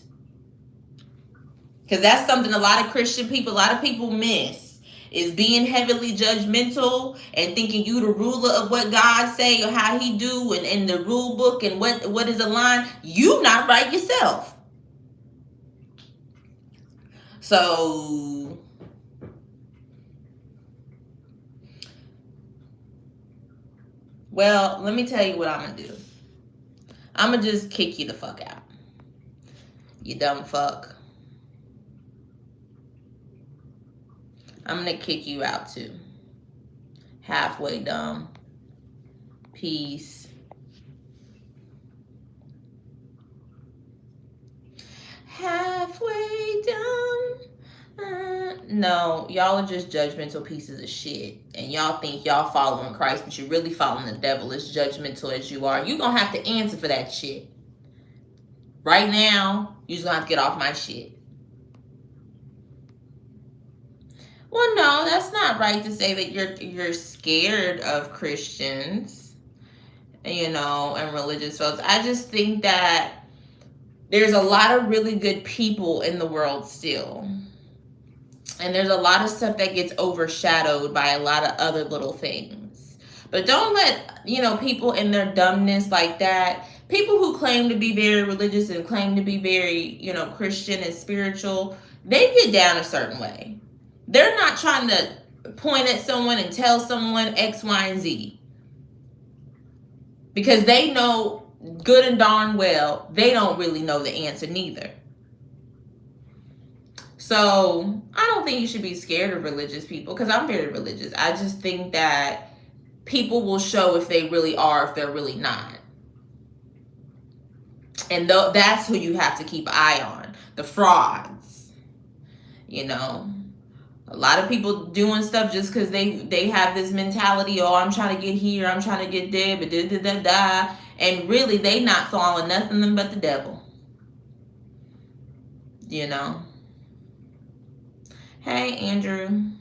Because that's something a lot of people miss, is being heavily judgmental and thinking you the ruler of what God say or how he do and the rule book and what is aligned. You not right yourself. So well, let me tell you what I'm going to do. I'm going to just kick you the fuck out. You dumb fuck. I'm going to kick you out too. Halfway dumb. Peace. Halfway dumb. No, y'all are just judgmental pieces of shit. And y'all think y'all following Christ, but you're really following the devil, as judgmental as you are. You're going to have to answer for that shit. Right now, you're just going to have to get off my shit. Well, no, that's not right to say that you're scared of Christians, and religious folks. I just think that there's a lot of really good people in the world still. And there's a lot of stuff that gets overshadowed by a lot of other little things. But don't let, people in their dumbness like that, people who claim to be very religious and claim to be very, Christian and spiritual, they get down a certain way. They're not trying to point at someone and tell someone X, Y, and Z. Because they know good and darn well they don't really know the answer neither. So I don't think you should be scared of religious people, because I'm very religious. I just think that people will show if they really are, if they're really not. And that's who you have to keep an eye on. The frauds. A lot of people doing stuff just because they have this mentality, oh, I'm trying to get here, I'm trying to get there, but da-da-da-da. And really, they not following nothing but the devil. Hey, Andrew.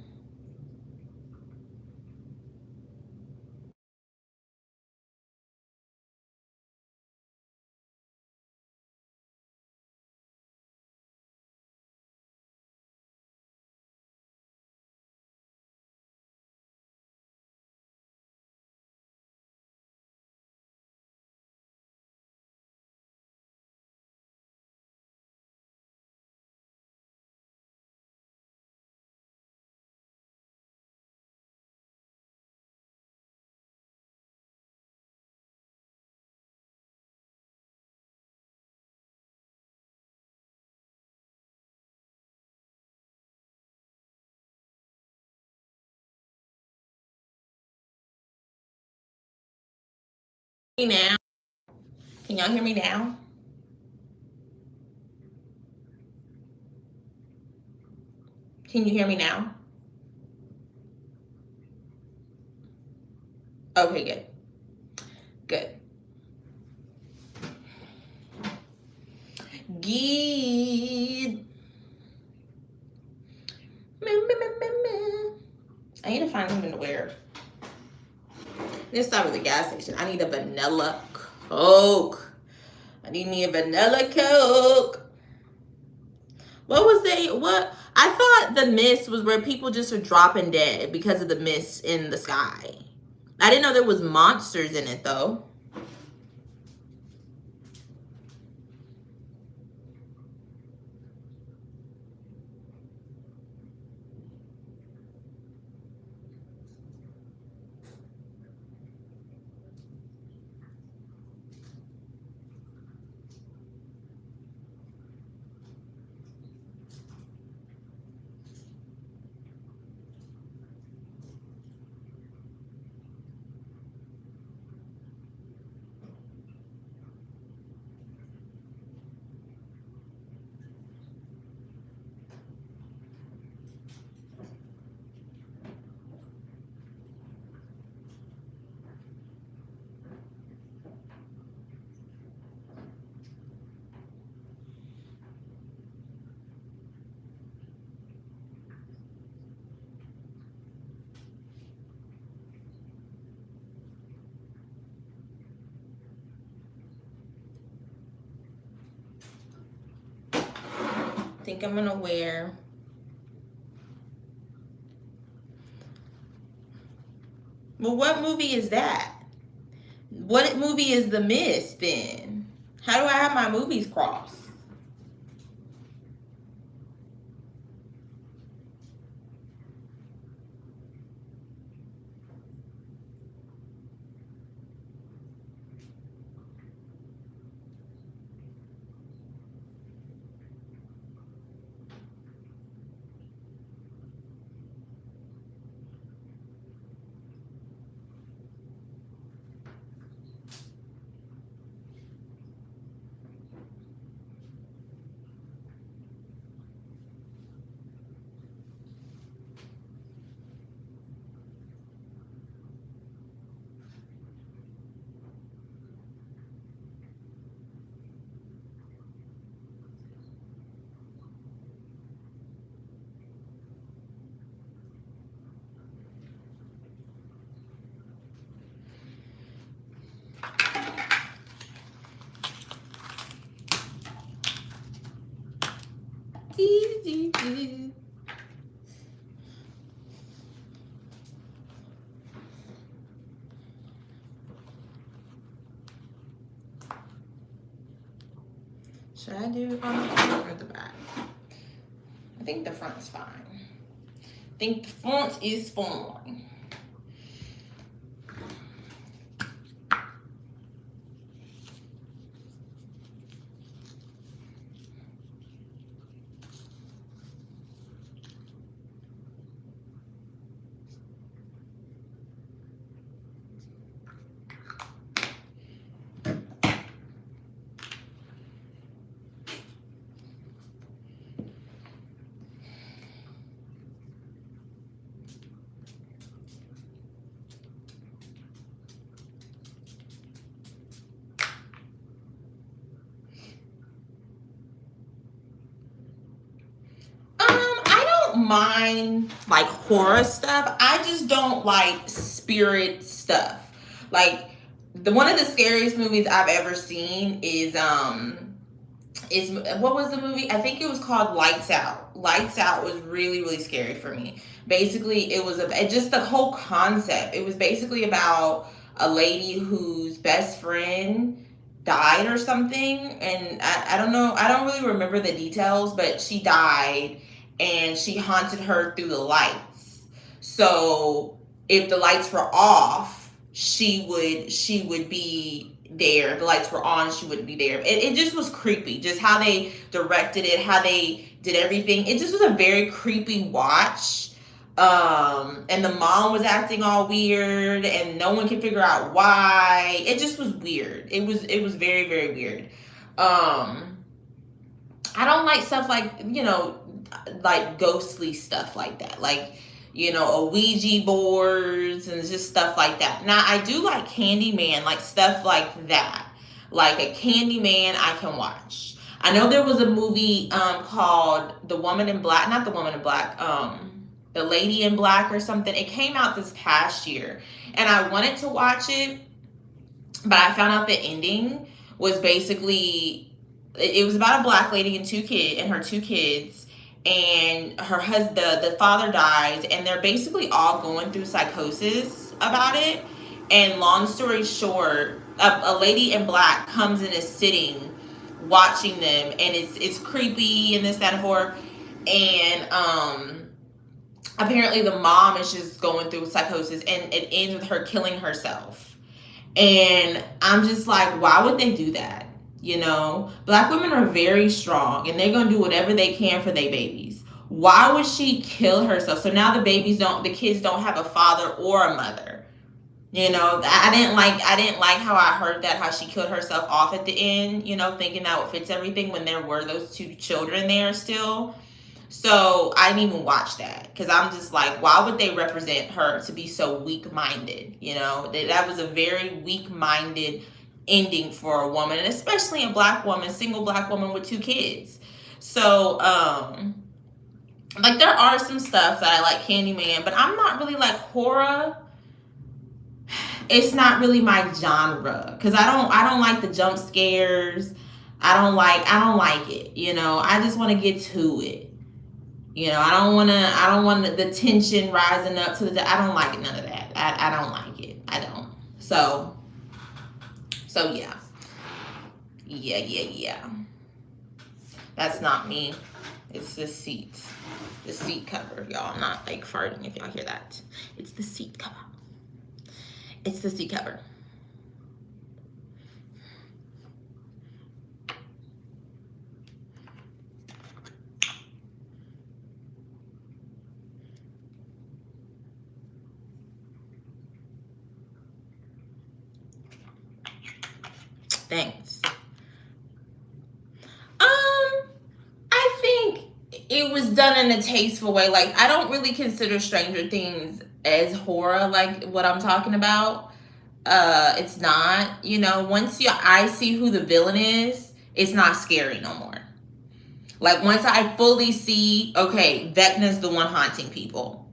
Now, can y'all hear me now? Can you hear me now? Okay, good. Good. I need to find something to wear. Let's start with the gas station. I need a vanilla Coke. I need me a vanilla Coke. What? I thought the mist was where people just are dropping dead because of the mist in the sky. I didn't know there was monsters in it, though. think I'm gonna wear. Well, what movie is that? What movie is The Mist then? How do I have my movies crossed? Should I do it on the front or the back? I think the front's fine. I think the front is fine. I don't mind like horror stuff. I just don't like spirit stuff. Like one of the scariest movies I've ever seen is what was the movie? I think it was called Lights Out. Lights Out was really scary for me. Basically, it was just the whole concept. It was basically about a lady whose best friend died or something, and I don't know. I don't really remember the details, but she died, and she haunted her through the lights. So if the lights were off, she would be there. The lights were on, she wouldn't be there. It just was creepy. Just how they directed it, how they did everything. It just was a very creepy watch. And the mom was acting all weird, and no one can figure out why. It just was weird. It was very weird. I don't like stuff like, like ghostly stuff like that. Like, a Ouija boards and just stuff like that. Now, I do like Candyman, like stuff like that. Like a Candyman I can watch. I know there was a movie called The Woman in Black, not The Woman in Black, The Lady in Black or something. It came out this past year, and I wanted to watch it, but I found out the ending was basically, it was about a black lady and her two kids, and her husband, the father dies, and they're basically all going through psychosis about it. And long story short, a lady in black comes and is sitting watching them, and it's creepy and this, that, and four. And apparently the mom is just going through psychosis, and it ends with her killing herself. And I'm just like, why would they do that? Black women are very strong, and they're going to do whatever they can for their babies. Why would she kill herself? So now the kids don't have a father or a mother. I didn't like how I heard that, how she killed herself off at the end, thinking that would fix everything when there were those two children there still. So I didn't even watch that, because I'm just like, why would they represent her to be so weak-minded? That was a very weak-minded ending for a woman, and especially a black woman, single black woman with two kids. So like, there are some stuff that I like, Candyman, but I'm not really like horror. It's not really my genre, because I don't like the jump scares. I don't like it. You know, I just want to get to it. You know, I don't want the tension rising up to the, I don't like it, none of that. I don't like it. I don't. So yeah. Yeah. That's not me. It's the seat. The seat cover, y'all. I'm not like farting if y'all hear that. It's the seat cover. It's the seat cover. Thanks. I think it was done in a tasteful way. Like, I don't really consider Stranger Things as horror, like what I'm talking about. It's not. You know, once I see who the villain is, it's not scary no more. Like, once I fully see, okay, Vecna's the one haunting people,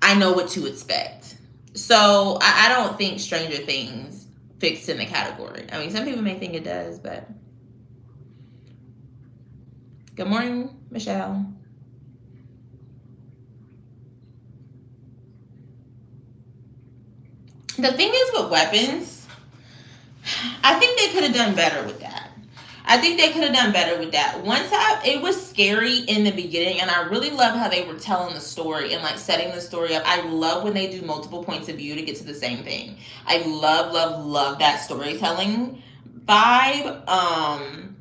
I know what to expect. So I don't think Stranger Things fits in the category. I mean, some people may think it does, but good morning, Michelle. The thing is with weapons, I think they could have done better with that. It was scary in the beginning, and I really love how they were telling the story and like setting the story up. I love when they do multiple points of view to get to the same thing. I love that storytelling vibe.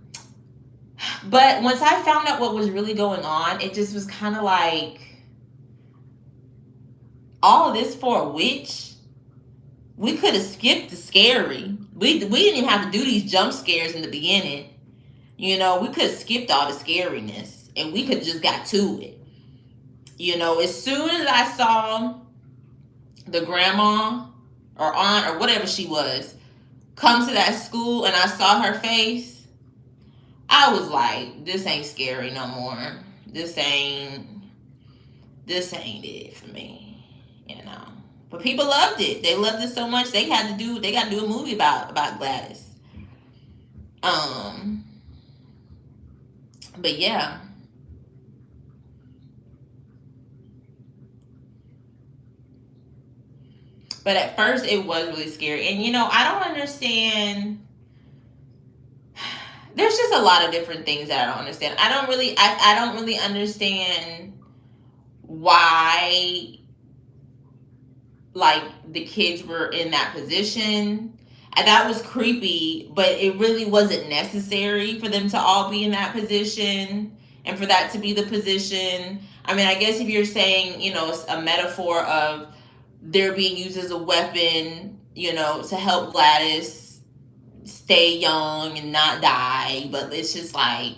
But once I found out what was really going on, it just was kind of like, all of this for a witch? We could have skipped the scary. We didn't even have to do these jump scares in the beginning. You know, we could have skipped all the scariness and we could have just got to it. You know, as soon as I saw the grandma or aunt or whatever she was come to that school and I saw her face, I was like, this ain't scary no more. This ain't it for me, you know. But people loved it. They loved it so much they got to do a movie about Gladys. But yeah. But at first it was really scary. And you know, I don't understand. There's just a lot of different things that I don't understand. I don't really understand why like the kids were in that position. And that was creepy, but it really wasn't necessary for them to all be in that position and for that to be the position. I mean, I guess if you're saying, you know, it's a metaphor of they're being used as a weapon, you know, to help Gladys stay young and not die, but it's just like,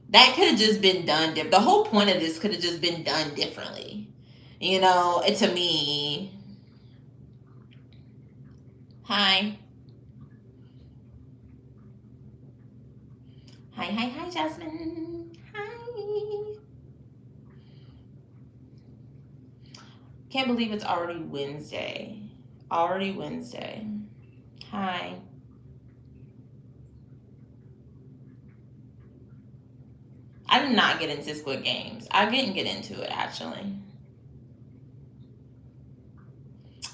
that could have just been done different. The whole point of this could have just been done differently. You know, to me. Hi. Hi, Jasmine. Hi. Can't believe it's already Wednesday. Hi. I did not get into Squid Games. I didn't get into it, actually.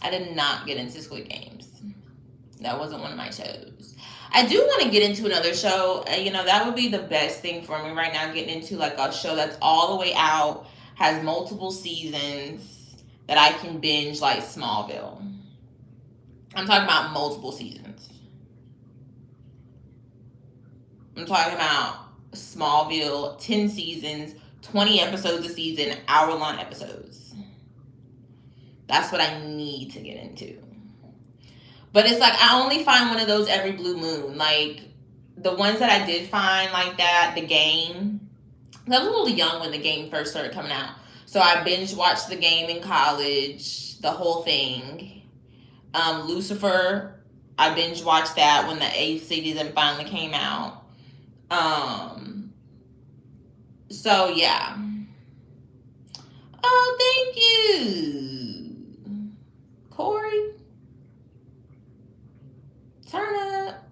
I did not get into Squid Games. That wasn't one of my shows. I do want to get into another show. You know, that would be the best thing for me right now, getting into like a show that's all the way out, has multiple seasons, that I can binge, like Smallville. I'm talking about multiple seasons. I'm talking about Smallville, 10 seasons, 20 episodes a season, hour-long episodes. That's what I need to get into. But it's like, I only find one of those every blue moon. Like, the ones that I did find like that, The Game. I was a little young when The Game first started coming out. So I binge watched The Game in college, the whole thing. Lucifer, I binge watched that when the 8th season finally came out. So yeah. Oh, thank you, Corey. Turn up.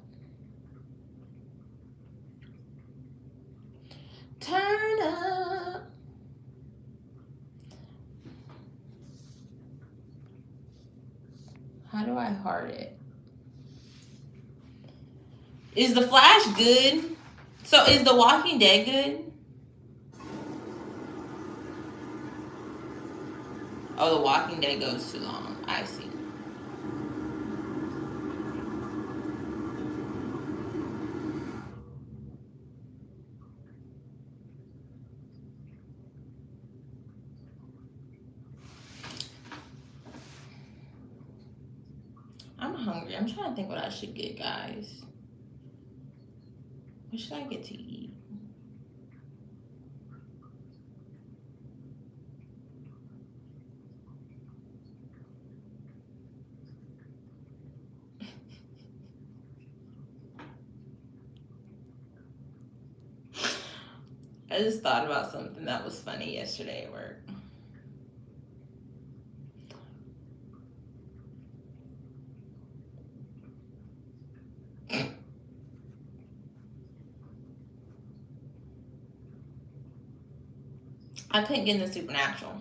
How do I heart it? Is The Flash good? So is The Walking Dead good? Oh, The Walking Dead goes too long. I see. I'm hungry. I'm trying to think what I should get, guys. What should I get to eat? I just thought about something that was funny yesterday at work. I couldn't get into Supernatural.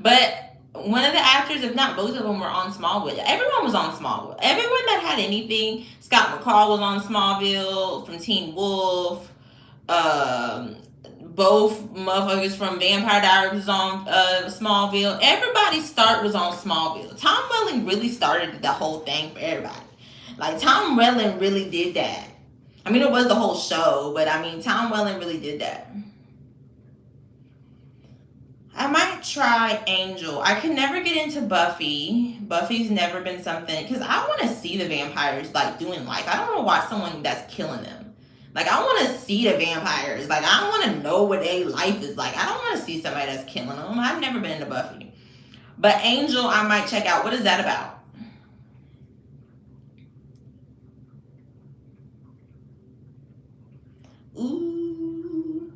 But one of the actors, if not both of them, were on Smallville. Everyone was on Smallville. Everyone that had anything. Scott McCall was on Smallville from Teen Wolf. Both motherfuckers from Vampire Diaries was on Smallville. Everybody's start was on Smallville. Tom Welling really started the whole thing for everybody. Like, Tom Welling really did that. I mean, it was the whole show, but I mean, Tom Welling really did that. I might try Angel. I can never get into Buffy. Buffy's never been something, because I want to see the vampires like doing life. I don't want to watch someone that's killing them. Like, I want to see the vampires. Like, I want to know what their life is like. I don't want to see somebody that's killing them. I've never been into Buffy. But Angel, I might check out. What is that about? Ooh.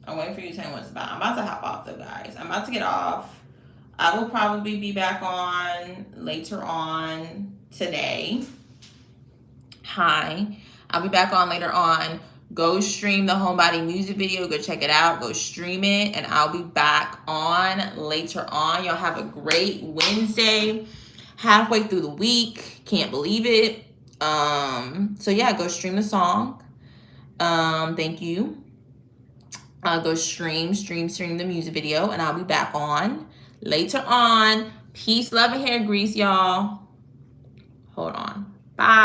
I'm waiting for you to tell me what it's about. I'm about to hop off though, guys. I'm about to get off. I will probably be back on later on today. Hi. I'll be back on later on. Go stream the Homebody music video. Go check it out. Go stream it. And I'll be back on later on. Y'all have a great Wednesday. Halfway through the week. Can't believe it. So yeah, go stream the song. Thank you. Go stream the music video. And I'll be back on later on. Peace, love, and hair grease, y'all. Hold on. Bye.